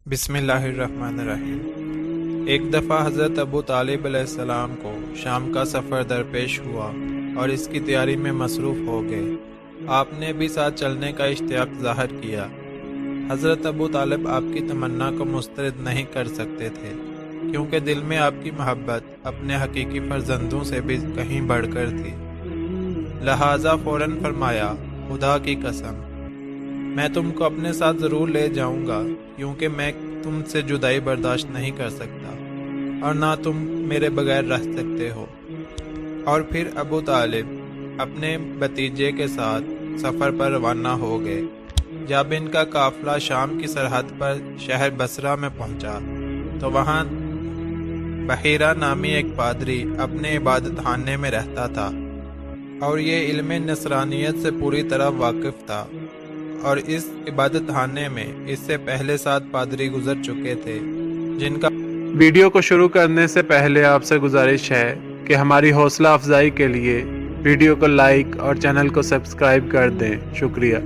بسم اللہ الرحمن الرحیم۔ ایک دفعہ حضرت ابو طالب علیہ السلام کو شام کا سفر درپیش ہوا اور اس کی تیاری میں مصروف ہو گئے۔ آپ نے بھی ساتھ چلنے کا اشتیاق ظاہر کیا۔ حضرت ابو طالب آپ کی تمنا کو مسترد نہیں کر سکتے تھے، کیونکہ دل میں آپ کی محبت اپنے حقیقی فرزندوں سے بھی کہیں بڑھ کر تھی۔ لہٰذا فوراً فرمایا، خدا کی قسم، میں تم کو اپنے ساتھ ضرور لے جاؤں گا، کیونکہ میں تم سے جدائی برداشت نہیں کر سکتا اور نہ تم میرے بغیر رہ سکتے ہو۔ اور پھر ابو طالب اپنے بھتیجے کے ساتھ سفر پر روانہ ہو گئے۔ جب ان کا قافلہ شام کی سرحد پر شہر بصرہ میں پہنچا تو وہاں بحیرہ نامی ایک پادری اپنے عبادت خانے میں رہتا تھا، اور یہ علم نصرانیت سے پوری طرح واقف تھا، اور اس عبادت خانے میں اس سے پہلے 7 پادری گزر چکے تھے، جن کا ویڈیو کو شروع کرنے سے پہلے آپ سے گزارش ہے کہ ہماری حوصلہ افزائی کے لیے ویڈیو کو لائک اور چینل کو سبسکرائب کر دیں۔ شکریہ۔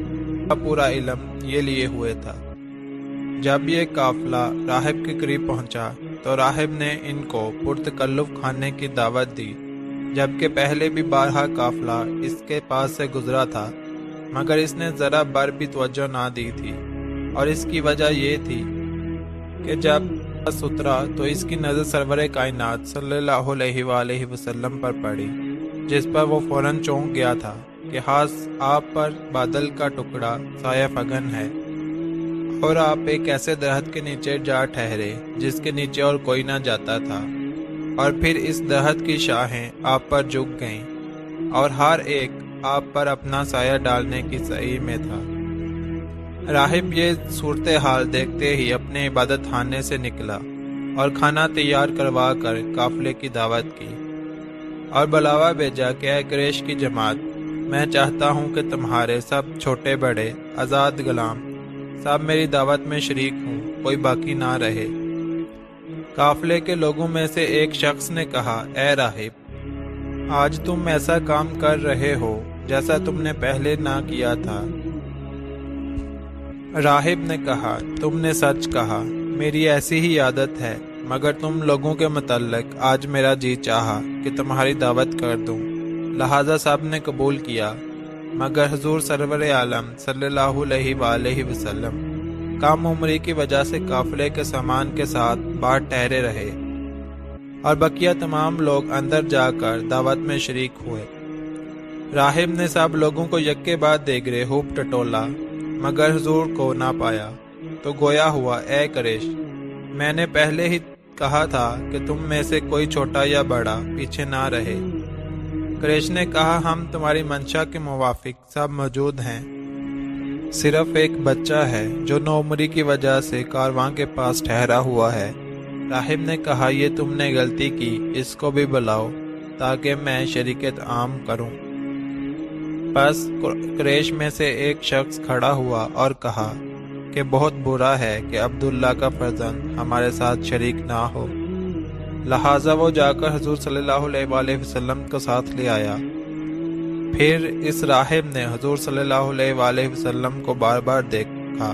پورا علم یہ لیے ہوئے تھا۔ جب یہ قافلہ راہب کے قریب پہنچا تو راہب نے ان کو پرتکلف کھانے کی دعوت دی، جبکہ پہلے بھی بارہا قافلہ اس کے پاس سے گزرا تھا، مگر اس نے ذرا بر بھی توجہ نہ دی تھی، اور اس کی وجہ یہ تھی کہ جب سترا تو اس کی نظر سرور کائنات صلی اللہ علیہ وآلہ وسلم پر پڑی، جس پر وہ فوراً چونک گیا تھا کہ خاص آپ پر بادل کا ٹکڑا سایہ فگن ہے، اور آپ ایک ایسے درخت کے نیچے جا ٹھہرے جس کے نیچے اور کوئی نہ جاتا تھا، اور پھر اس درخت کی شاخیں آپ پر جھک گئیں، اور ہر ایک آپ پر اپنا سایہ ڈالنے کی سعی میں تھا۔ راہب یہ صورتحال دیکھتے ہی اپنے عبادت خانے سے نکلا اور کھانا تیار کروا کر قافلے کی دعوت کی، اور بلاوا بھیجا کہ اے قریش کی جماعت، میں چاہتا ہوں کہ تمہارے سب چھوٹے بڑے آزاد غلام سب میری دعوت میں شریک ہوں، کوئی باقی نہ رہے۔ قافلے کے لوگوں میں سے ایک شخص نے کہا، اے راہب، آج تم ایسا کام کر رہے ہو جیسا تم نے پہلے نہ کیا تھا۔ راہب نے کہا، تم نے سچ کہا، میری ایسی ہی عادت ہے، مگر تم لوگوں کے متعلق آج میرا جی چاہا کہ تمہاری دعوت کر دوں، لہذا سب نے قبول کیا، مگر حضور سرور عالم صلی اللہ علیہ وآلہ وسلم کم عمری کی وجہ سے قافلے کے سامان کے ساتھ باہر ٹھہرے رہے، اور بقیہ تمام لوگ اندر جا کر دعوت میں شریک ہوئے۔ راہب نے سب لوگوں کو یکے بعد دیگرے خوب ٹٹولا، مگر حضور کو نہ پایا، تو گویا ہوا، اے قریش، میں نے پہلے ہی کہا تھا کہ تم میں سے کوئی چھوٹا یا بڑا پیچھے نہ رہے۔ قریش نے کہا، ہم تمہاری منشا کے موافق سب موجود ہیں، صرف ایک بچہ ہے جو نوعمری کی وجہ سے کارواں کے پاس ٹھہرا ہوا ہے۔ راہب نے کہا، یہ تم نے غلطی کی، اس کو بھی بلاؤ تاکہ میں شریکت عام کروں۔ پس قریش میں سے ایک شخص کھڑا ہوا اور کہا کہ بہت برا ہے کہ عبداللہ کا فرزند ہمارے ساتھ شریک نہ ہو، لہٰذا وہ جا کر حضور صلی اللہ علیہ وآلہ وسلم کو ساتھ لے آیا۔ پھر اس راہب نے حضور صلی اللہ علیہ وآلہ وسلم کو بار بار دیکھا،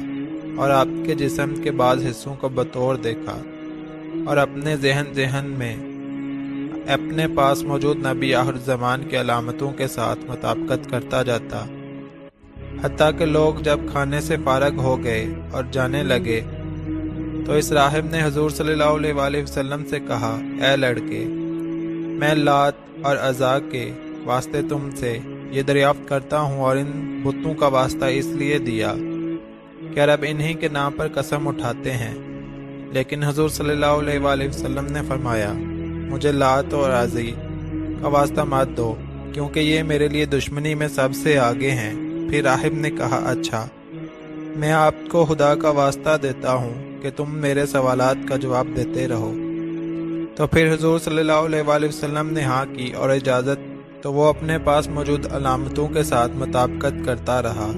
اور آپ کے جسم کے بعض حصوں کو بطور دیکھا، اور اپنے ذہن میں اپنے پاس موجود نبی آخر زمان کی علامتوں کے ساتھ مطابقت کرتا جاتا، حتیٰ کہ لوگ جب کھانے سے فارغ ہو گئے اور جانے لگے تو اس راہب نے حضور صلی اللہ علیہ وآلہ وسلم سے کہا، اے لڑکے، میں لات اور عزا کے واسطے تم سے یہ دریافت کرتا ہوں، اور ان بتوں کا واسطہ اس لیے دیا کہ عرب انہی کے نام پر قسم اٹھاتے ہیں، لیکن حضور صلی اللہ علیہ وآلہ وسلم نے فرمایا، مجھے لات اور عزی کا واسطہ مت دو، کیونکہ یہ میرے لیے دشمنی میں سب سے آگے ہیں۔ پھر راہب نے کہا، اچھا، میں آپ کو خدا کا واسطہ دیتا ہوں کہ تم میرے سوالات کا جواب دیتے رہو۔ تو پھر حضور صلی اللہ علیہ وآلہ وسلم نے ہاں کی اور اجازت، تو وہ اپنے پاس موجود علامتوں کے ساتھ مطابقت کرتا رہا،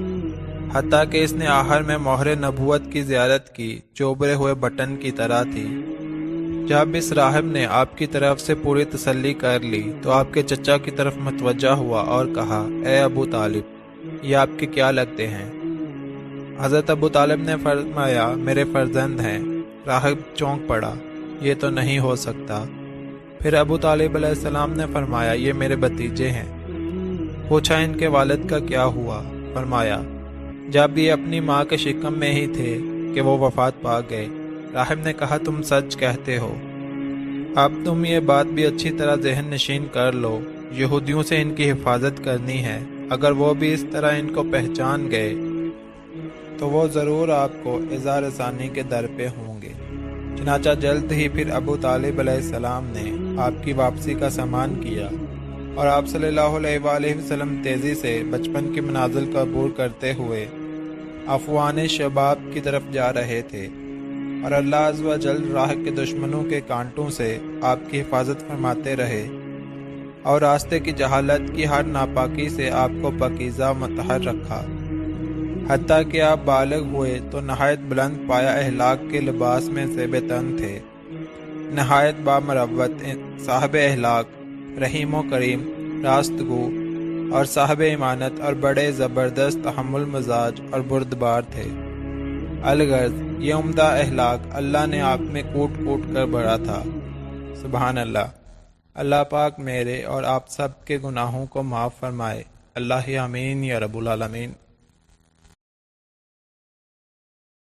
حتیٰ کہ اس نے آخر میں مہر نبوت کی زیارت کی، جو ابھرے ہوئے بٹن کی طرح تھی۔ جب اس راہب نے آپ کی طرف سے پوری تسلی کر لی تو آپ کے چچا کی طرف متوجہ ہوا اور کہا، اے ابو طالب، یہ آپ کے کیا لگتے ہیں؟ حضرت ابو طالب نے فرمایا، میرے فرزند ہیں۔ راہب چونک پڑا، یہ تو نہیں ہو سکتا۔ پھر ابو طالب علیہ السلام نے فرمایا یہ میرے بھتیجے ہیں۔ پوچھا ان کے والد کا کیا ہوا؟ فرمایا جب یہ اپنی ماں کے شکم میں ہی تھے کہ وہ وفات پا گئے۔ راہب نے کہا تم سچ کہتے ہو۔ اب تم یہ بات بھی اچھی طرح ذہن نشین کر لو، یہودیوں سے ان کی حفاظت کرنی ہے۔ اگر وہ بھی اس طرح ان کو پہچان گئے تو وہ ضرور آپ کو ایذا رسانی کے در پہ ہوں گے۔ چنانچہ جلد ہی پھر ابو طالب علیہ السلام نے آپ کی واپسی کا سامان کیا اور آپ صلی اللہ علیہ وآلہ وسلم تیزی سے بچپن کی منازل کا عبور کرتے ہوئے افوان شباب کی طرف جا رہے تھے، اور اللہ عز و جل راہ کے دشمنوں کے کانٹوں سے آپ کی حفاظت فرماتے رہے اور راستے کی جہالت کی ہر ناپاکی سے آپ کو پاکیزہ مطہر رکھا، حتیٰ کہ آپ بالغ ہوئے تو نہایت بلند پایا اخلاق کے لباس میں زیب تن تھے، نہایت بامروت صاحب اخلاق، رحیم و کریم، راست گو اور صاحب ایمانت اور بڑے زبردست تحمل مزاج اور بردبار تھے۔ الغرض یہ عمدہ اخلاق اللہ نے آپ میں کوٹ کوٹ کر بھرا تھا۔ سبحان اللہ۔ اللہ پاک میرے اور آپ سب کے گناہوں کو معاف فرمائے۔ اللہ آمین یا رب العالمین۔